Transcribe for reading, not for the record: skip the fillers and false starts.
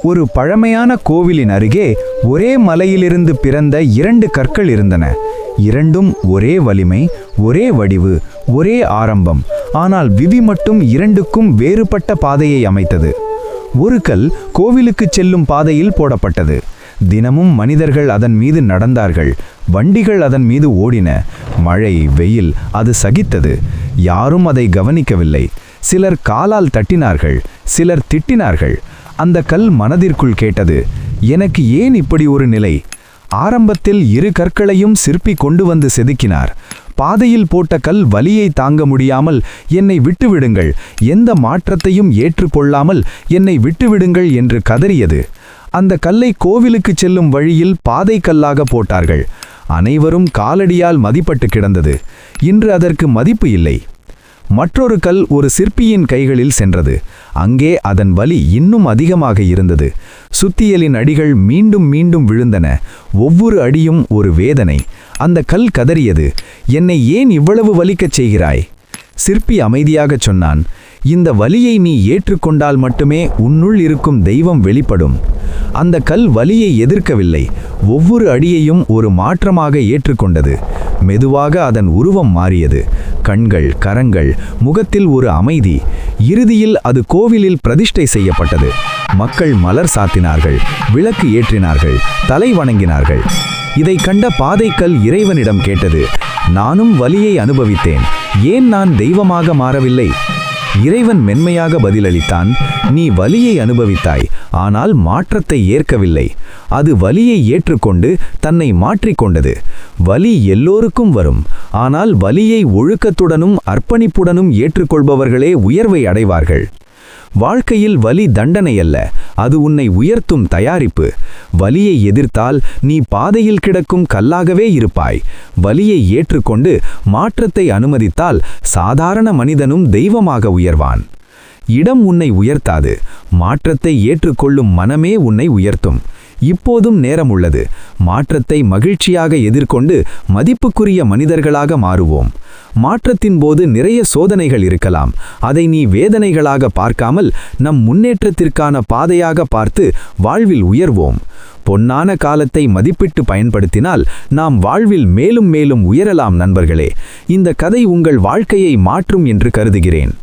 ஒரு பழமையான கோவிலின் அருகே ஒரே மலையிலிருந்து பிறந்த 2 கற்கள் இருந்தன. இரண்டும் ஒரே வலிமை, ஒரே வடிவு, ஒரே ஆரம்பம். ஆனால் விதி மட்டும் இரண்டுக்கும் வேறுபட்ட பாதையை அமைத்தது. ஒரு கல் கோவிலுக்கு செல்லும் பாதையில் போடப்பட்டது. தினமும் மனிதர்கள் அதன் மீது நடந்தார்கள். வண்டிகள் அதன் மீது ஓடின. மழை, வெயில் அது சகித்தது. யாரும் அதை கவனிக்கவில்லை. சிலர் காலால் தட்டினார்கள், சிலர் திட்டினார்கள். அந்த கல் மனதிற்குள் கேட்டது, எனக்கு ஏன் இப்படி ஒரு நிலை? ஆரம்பத்தில் 2 கற்களையும் சிற்பி கொண்டு வந்து செதுக்கினார். பாதையில் போட்ட கல் வலியை தாங்க முடியாமல், என்னை விட்டுவிடுங்கள், எந்த மாற்றத்தையும் ஏற்றுக்கொள்ளாமல் என்னை விட்டுவிடுங்கள் என்று கதறியது. அந்த கல்லை கோவிலுக்கு செல்லும் வழியில் பாதை கல்லாக போட்டார்கள். அனைவரும் காலடியால் மதிப்பட்டு கிடந்தது. இன்று அதற்கு மதிப்பு இல்லை. மற்றொரு கல் ஒரு சிற்பியின் கைகளில் சென்றது. அங்கே அதன் வலி இன்னும் அதிகமாக இருந்தது. சுத்தியலின் அடிகள் மீண்டும் மீண்டும் விழுந்தன. ஒவ்வொரு அடியும் ஒரு வேதனை. அந்த கல் கதறியது, என்னை ஏன் இவ்வளவு வலிக்கச் செய்கிறாய்? சிற்பி அமைதியாகச் சொன்னான், இந்த வலியை நீ ஏற்றுக்கொண்டால் மட்டுமே உன்னுள் இருக்கும் தெய்வம் வெளிப்படும். அந்த கல் வலியை எதிர்க்கவில்லை. ஒவ்வொரு அடியையும் ஒரு மாற்றமாக ஏற்றுக்கொண்டது. மெதுவாக அதன் உருவம் மாறியது. கண்கள், கரங்கள், முகத்தில் ஒரு அமைதி. இறுதியில் அது கோவிலில் பிரதிஷ்டை செய்யப்பட்டது. மக்கள் மலர் சாத்தினார்கள், விளக்கு ஏற்றினார்கள், தலை வணங்கினார்கள். இதை கண்ட பாதைக்கல் இறைவனிடம் கேட்டது, நானும் வலியை அனுபவித்தேன், ஏன் நான் தெய்வமாக மாறவில்லை? இறைவன் மென்மையாக பதிலளித்தான், நீ வலியை அனுபவித்தாய், ஆனால் மாற்றத்தை ஏற்கவில்லை. அது வலியை ஏற்றுக்கொண்டு தன்னை மாற்றிக்கொண்டது. வலி எல்லோருக்கும் வரும். ஆனால் வலியை ஒழுக்கத்துடனும் அர்ப்பணிப்புடனும் ஏற்றுக்கொள்பவர்களே உயர்வை அடைவார்கள். வாழ்க்கையில் வலி தண்டனை அல்ல, அது உன்னை உயர்த்தும் தயாரிப்பு. வலியை எதிர்த்தால் நீ பாதையில் கிடக்கும் கல்லாகவே இருப்பாய். வலியை ஏற்றுக்கொண்டு மாற்றத்தை அனுமதித்தால் சாதாரண மனிதனும் தெய்வமாக உயர்வான். இடம் உன்னை உயர்த்தாது, மாற்றத்தை ஏற்றுக்கொள்ளும் மனமே உன்னை உயர்த்தும். இப்போதும் நேரம் உள்ளது. மாற்றத்தை மகிழ்ச்சியாக எதிர்கொண்டு மதிப்புக்குரிய மனிதர்களாக மாறுவோம். மாற்றத்தின் போது நிறைய சோதனைகள் இருக்கலாம். அதை நீ வேதனைகளாக பார்க்காமல் நம் முன்னேற்றத்திற்கான பாதையாக பார்த்து வாழ்வில் உயர்வோம். பொன்னான காலத்தை மதிப்பிட்டு பயன்படுத்தினால் நாம் வாழ்வில் மேலும் மேலும் உயரலாம். நண்பர்களே, இந்த கதை உங்கள் வாழ்க்கையை மாற்றும் என்று கருதுகிறேன்.